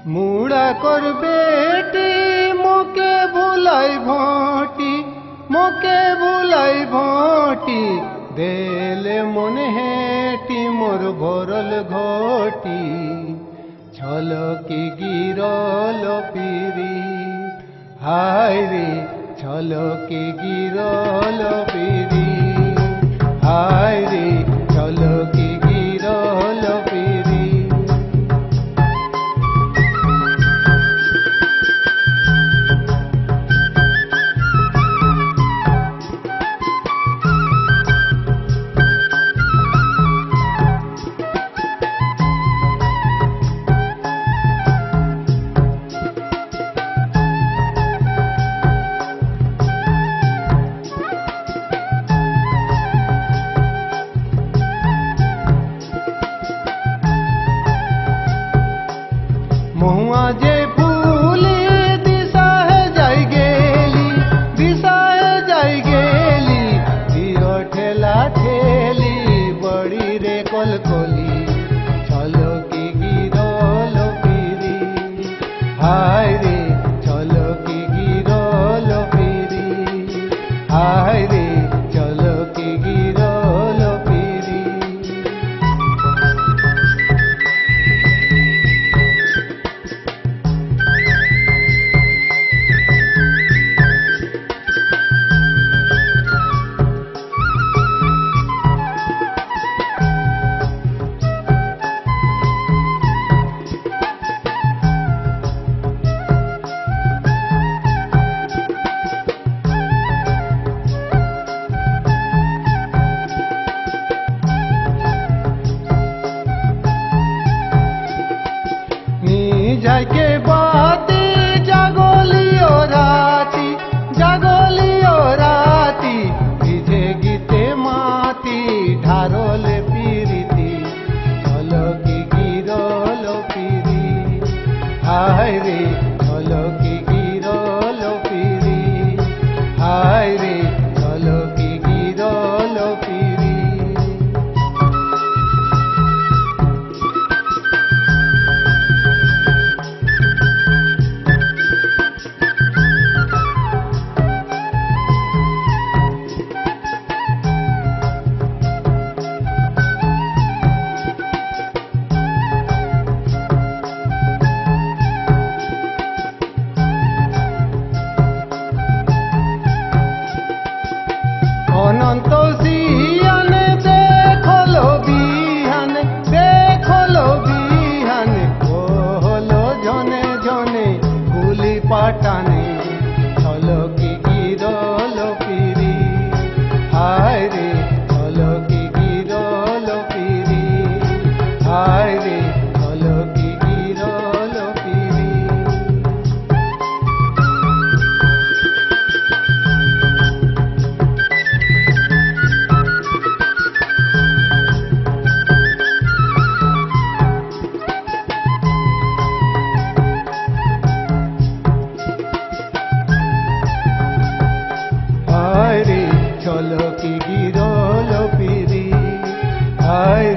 मुड़ा कर बेटी मोके भुलाई भोटी देले मन हेटी मोर भरल घटी छलकी गिरल पीरी हाय रे छलकी गिरल पीरी हाय रे छलकी गिरल पीरी। महुआ जे फूली दिशा है जाई गेली दियो ठेला ठेली बड़ी रे कलकली छलकी गिरल पीरी हाय रे छलकी गिरल पीरी हाय रे छलकी गिरल पीरी। जाके बाती जागलियो राती ভিজে গীতে মাতি ঢারলে পিরিতি ছলকি গিরল পিরি হায় রে ছলকি গিরল পিরি হায় রে ছলকি গিরল পিরি। অনন্ত সিয়ানে দেখলো বিহান হলো জনে জনে গুলি পাটানে ছলকি গিরল পিরি হায় রে ছলকি গিরল পিরি হায় রে ছলকি গিরল পিরি। ছলকি গিরল পিরি হায়